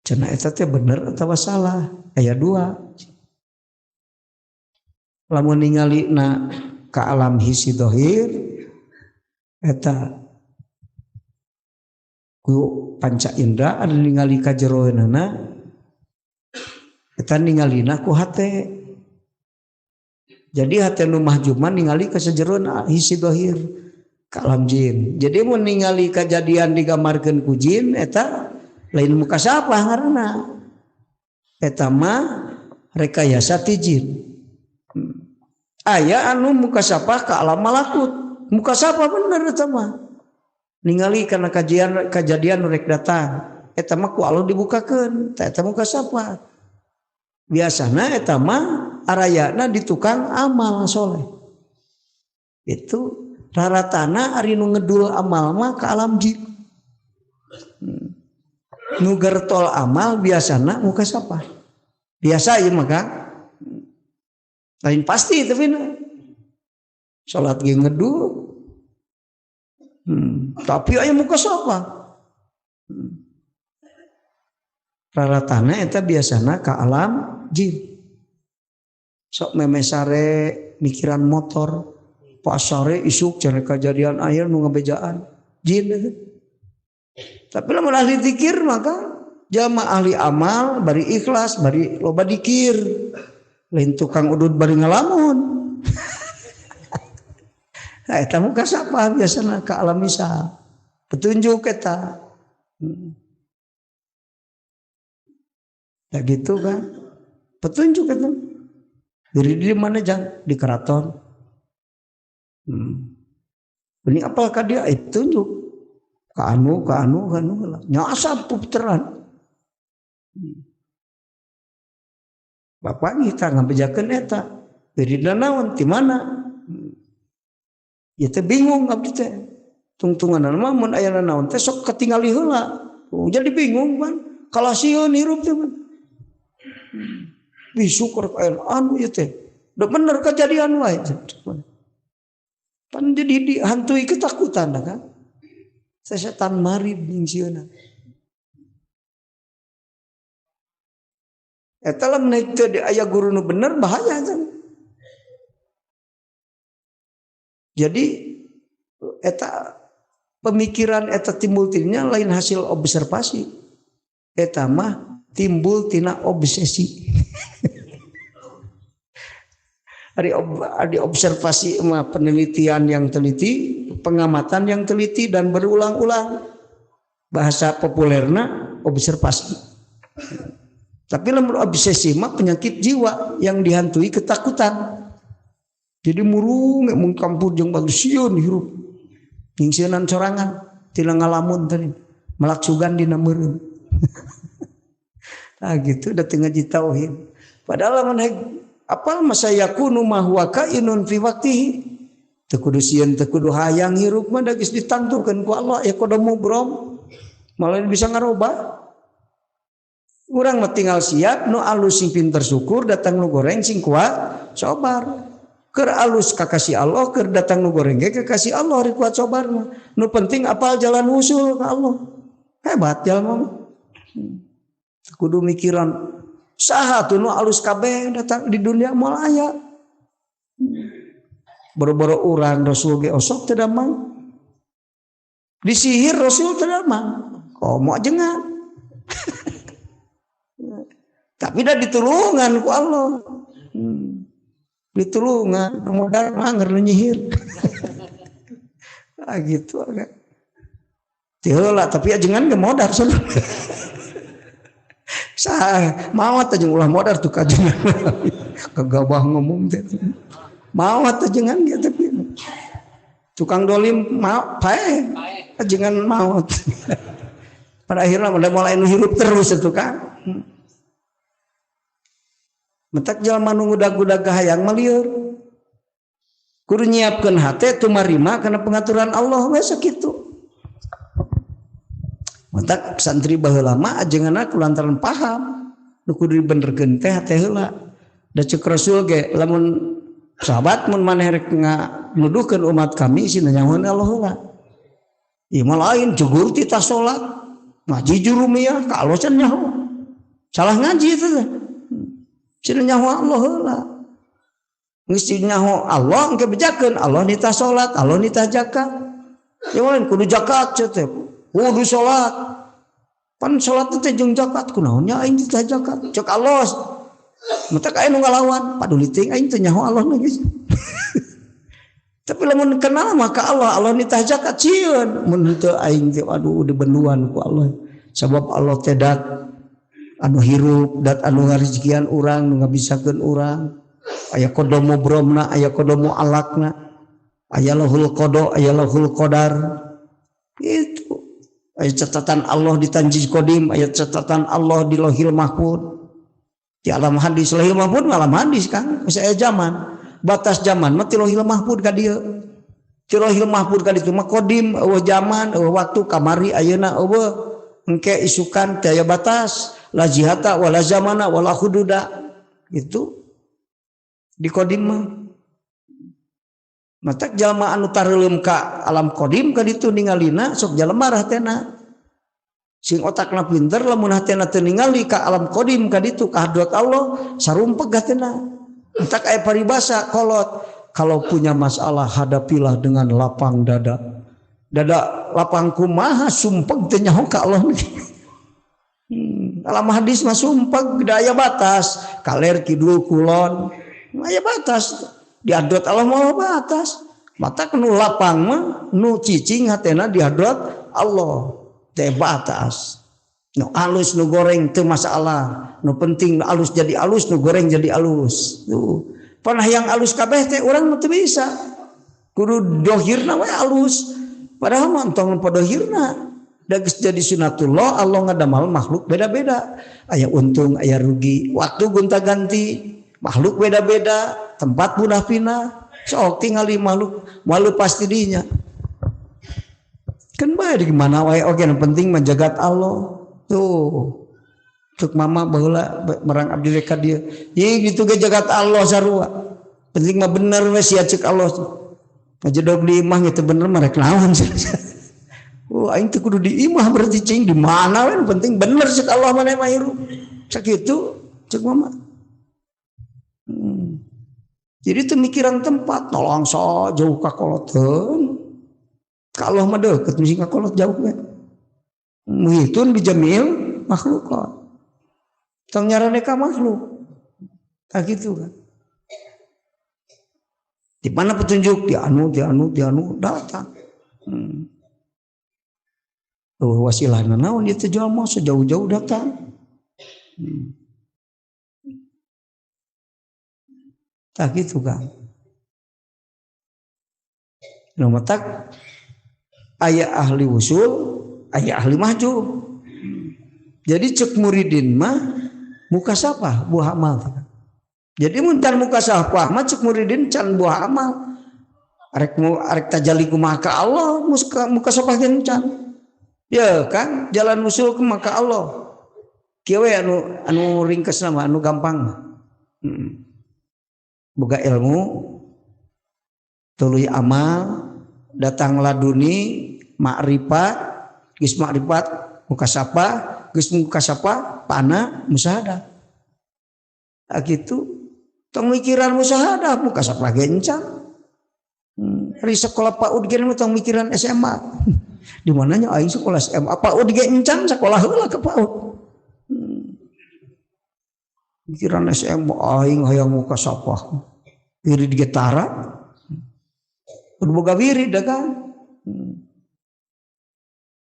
cenah eta teh bener atawa salah aya dua. Lamun ningalina ka alam hisi dohir eta ku panca indra ada ningali ka jeroeunana eta ningalina ku hate. Jadi hate nu mahjuman ningali ka sajeroeuna hisi dohir ka alam jin. Jadi mun ningali kejadian digambarkeun ku jin eta lain muka sapa ngaranna. Eta mah rekayasa ti jin. Aya anu muka sapa ka alam malakut. Muka sapa bener eta mah. Ningali kana kejadian rek datang. Eta mah ku Allah dibukakeun. Eta muka sapa. Biasana eta mah arayana di tukang amal soleh. Itu raratana ari nu ngedul amal mah ka alam jin. Nu gertol amal biasana muka sapa. Biasa ieu mah Kang. Lain pasti tapi salat ge ngedul. Tapi aya muka sapa. Raratana eta biasana ka alam jin. Sok memesare mikiran motor, pasare isuk cenah kejadian ayeuna nu ngabejaan jin eta. Tapi lamun ahli zikir maka jalma ahli amal bari ikhlas bari loba dikir. Lain tukang udud bari ngalamun. Nah, eta muka sapa biasana ka alam misal. Petunjuk eta. Ya gitu kan. Petunjuk eta. Diri di mana jang di keraton. Ini apakah dia tunjuk ka anu lah. Nyasa puteran. Bapak kita ngabejakeun eta. Diri naon ti mana? Ya teh bingung abdi teh. Tungtunganan mah mun aya naon teh sok katingali heula. Jadi bingung kan. Kalasieun hirup teh. Syukur aya anu ieu teh. Da bener kejadian wae. Pan jadi dihantui ketakutan kan. Setan marid ning sieuna. Eta lamun teu aya guru nu bener bahaya kan. Jadi eta pemikiran eta timbul tina lain hasil observasi. Eta mah timbul tina obsesi. Ada observasi mah penelitian yang teliti, pengamatan yang teliti dan berulang-ulang. Bahasa populerna observasi. Tapi lamun obsesi mah penyakit jiwa yang dihantui ketakutan. Jadi murung mun kampur jeung bagus sieun hirup. Ningsieun sorangan tina ngalamun tadi. Melaksugan dina meureun. Nah gitu da teu ngaji tauhid. Padahal lamun apal masa yakunu ma huwa kainun fi waqtihi. Teu kudu sieun teu kudu hayang hirup mah da geus ditantukeun ku Allah ya kudu mubrom. Malah bisa ngarobah. Urang mah tinggal siap nu alus sing pinter syukur datang nu goreng sing kuat sabar. Keur alus kakasih Allah keur datang nu goreng ge kakasih Allah ri kuat sabar mah. Nu penting apal jalan usul ka Allah. Hebat jalma mah. Kudu mikiran saha tuh nu alus kabeh datang di dunia moal aya. Boro-boro urang Rasul ge osok teu damang. Disihir Rasul teu damang. Komo jengan. Tapi dah ditulungan ku Allah. Ditulungan modal mah ngeur nyihir. Ah gitu agak. Tiheula tapi ajengan ge modal saudara. Sah maot aja ulah modal tuh kajengan. Kagabah ngomong teh. Maot ajengan ge tapi. Tukang dolim mau pae. Ajengan maot. Pada akhirnya mulai nu hirup terus itu kan. Mentak jalma nu ngudag-udag hayang malieur. Kudu nyiapkeun hate tumarima kana pengaturan Allah we sakitu. Mentak santri baheula mah ajenganna kulantaran paham nu kudu dibenerkeun teh hate heula. Da ceuk Rasul ge lamun sahabat mun maneh rek nuduhkeun umat kami sina nyahoan Allah heula. Ieu mah lain jugur ti tas salat, ngaji jurumiyah ka alosan nyaho. Salah ngaji itu teh. Cenah nyaho Allah heula. Geus nyaho Allah engke bejakeun Allah nita salat, Allah nita zakat. Ya lain kudu zakat teh. Kudu salat. Pan salat teh jeung zakat kunaon nya aing nita zakat. Cek Allah. Mata aya nu ngalawan, paduli teuing aing teh nyaho Allah geus. Tapi lamun kenal maka Allah nitah zakat cieun mun teu aing teh aduh dibenduan ku Allah sabab Allah teh dat anu hirup dat anu ngarejekian urang nu ngabisakeun urang aya qadomu bromna aya qadomu alakna aya lahul qada aya lahul qadar itu aya catatan Allah di Tanjis Qadim aya catatan Allah di Lauhil Mahfuz di alam hadis Lauhil Mahfuz alam hadis kan saya zaman batas zaman mah ti Lauhil Mahfuz ka dieu ti Lauhil Mahfuz ka ditu mah qadim eueuh zaman eueuh waktu kamari ayeuna eueuh engke isukan teu aya batas la jihata wala zamana wala hududa itu di qadim mah matak jalma anu tareuleum ka alam qadim ka ditu ningalina sok jalema rahtena sing otakna pinter lamun hatena teu ningali ka alam qadim ka ditu ka hadrat Allah sarumpeg hatena. Tak aya paribasa kolot kalau punya masalah hadapilah dengan lapang dada. Dada lapang kumaha sumpeg teh nyaho ka Allah. Alam hadis mah sumpeg daya batas, kaler kidul kulon. Aya batas. Di hadrat Allah mah batas. Mata nu lapang mah nu cicing hatena di hadrat Allah. Teh batas. Nu alus nu goreng teu masalah. Nu penting alus jadi alus, nu goreng jadi alus. Tuh. Panah yang alus kabeh teh urang teu bisa. Kudu dohirna we alus. Padahal mah entong padohirna. Da geus jadi sunatullah Allah ngadamal makhluk beda-beda. Aya untung, aya rugi, waktu gonta-ganti, makhluk beda-beda, tempat punah pinah. Sok tingali makhluk, malu pasti dinya. Kan bae di mana wae oge nu penting menjagat Allah. Tuh cuk mama baheula merang abdi reka dia ye gitu ge jagat Allah sarua penting mah bener we sia cek Allah ngajedog di imah gitu bener mah rek naon oh aing teh kudu di imah berarti cing di mana we penting bener cek Allah mane mah hirup sakitu cek mama jadi teu mikiran tempat nolong so jauh ka koloteun ka Allah mah deukeut misi ka kolot jauh we muhitun bijamil makhluk tong nyarane ka makhluk tak gitu kan di mana petunjuk di anu datang wasilahna naon ieu teh jalma sejauh-jauh datang tak gitu kan nu matak aya ahli usul aya ahli mahjub. Jadi cek muridin mah mukasafah buah amal. Jadi mun can mukasafah mah cek muridin can buah amal. Arek tajalli kumaha ka Allah mukasafah teh can. Ya kan jalan usul kumaha ka Allah. Kieu we anu ringkesna mah anu gampang mah. Boga ilmu tuluy amal datang laduni makrifat geus makrifat mukasafah geus mukasafah pana musyahadah gitu tong mikiran musyahadah mukasafah ge encan ari sekolah PAUD ge tong mikiran SMA di mananya aing sekolah SMA PAUD ge encan sekolah heula ke PAUD mikiran SMA aing hayang mukasafah wirid ge tara kudu boga wirid da kan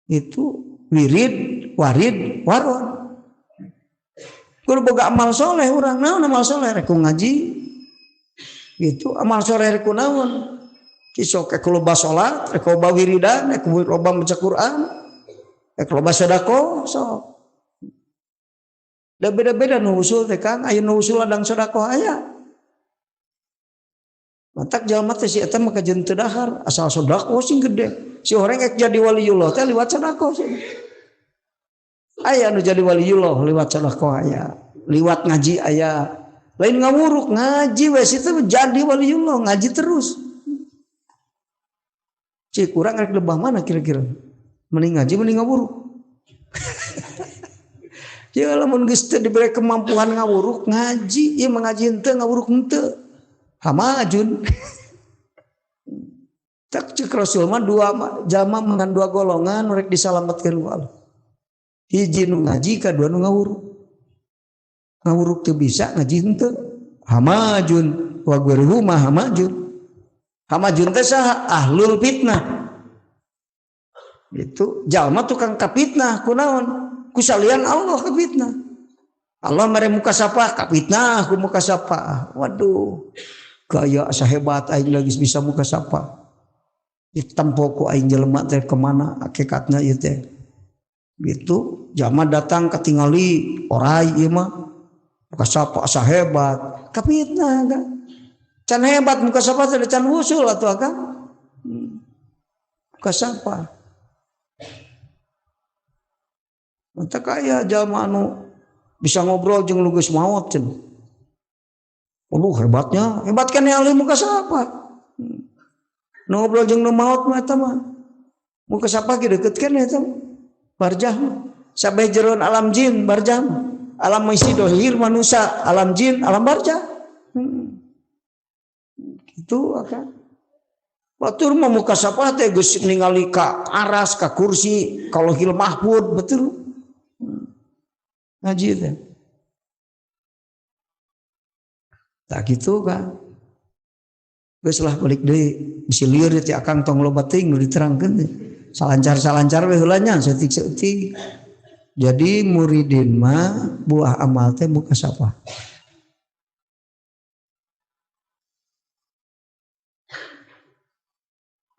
itu wirid, warid, waron. Kudu boga amal soleh urang naon amal soleh rek ngaji. Gitu amal soleh rek naon? Kisok ek loba salat, rek loba wiridan, rek loba maca Quran, rek loba sedekah sok. Da beda-beda nu usul teh Kang, aya nu usul ladang sedekah aya. Matak jalma teh si eta mah kajen teu dahar, asal sedekah sing gede. Si orang ek jadi waliullah teh liwat sedekah sih. Aya nu jadi waliullah liwat sedekah aya, liwat ngaji aya. Lain ngawuruk ngaji we situ jadi waliullah ngaji terus. Cik kurang rek lebah mana kira-kira? Mending ngaji mending ngawuruk. Ya lamun geus teu diberi kemampuan ngawuruk ngaji, ieu mengaji henteu ngawuruk henteu. Hamajun. Tak cek Rasul mah dua jama dengan dua golongan rek disalametkeun ku Allah. Hiji nu ngaji, kadua nu ngawuruk. Ngawuruk teu bisa, ngaji henteu. Hamajun wa ghairuhu mah hamajun. Hamajun teh saha? Ahlul fitnah. Itu jalma tukang kapitnah kunaon? Ku salian Allah kapitnah. Allah mere muka sapa kapitnah ku muka sapa. Waduh. Gaya sahebat aing lagi bisa muka sapa. Ditempo ku aing jelema teh kemana hakikatna ieu teh. Gitu jalma datang katingali orai ieu mah muka sapa sahebat kapitnah kan. Can hebat muka sapa teh can usul atuh kan. Muka sapa. Mata kaya jalma anu bisa ngobrol jeung nu geus maot cenah. Hebatnya, hebat kan yang muka sapa. Nu ngobrol jeung nu maot mah eta mah. Muka sapa ge deukeutkeun eta. Barjah sabeh jeroan alam jin barjah. Alam maisi dohir manusia, alam jin, alam barjah. Gitu akan. Batur mah muka sapa teh geus ningali ka aras, ka kursi, ka Lauhil Mahfuz betul. Ngaji teh. Tak gitu kan. Geus lah balik deui bisi lieur teh akang tong loba teuing nu diterangkeun teh. Salancar-salancar we heula nya seutik-seutik. Jadi muridin mah buah amal teh muka sapa.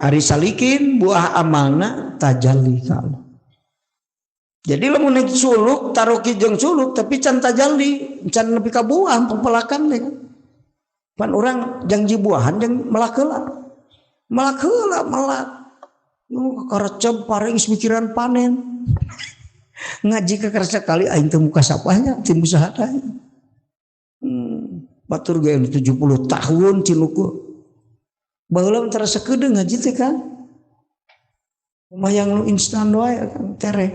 Ari salikin buah amalna tajalli ka Allah. Jadi lamun suluk taroki jeung suluk tapi can tajalli, can nepi ka buah pempelakan teh. Pan urang janji buahan jeung melak heula. Melak heula melak. Nu karecep paring mikiran panen. Ngaji ka karasa kali aing teu muka sapanya tim usahanya. Batur ge 70 tahun cinuku. Baheula terasa kedeung ngaji teh kan. Lumayan nu instan wae kan tereh.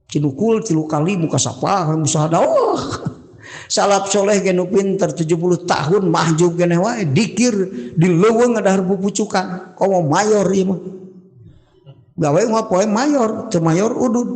Cinukul 3 kali muka sapa musahada oh salap soleh ge nu pinter 70 tahun mahjub keneh wae dikir di leuweung ngadahar pupucukan komo mayor ieu mah gawe mah poe mayor teu mayor udud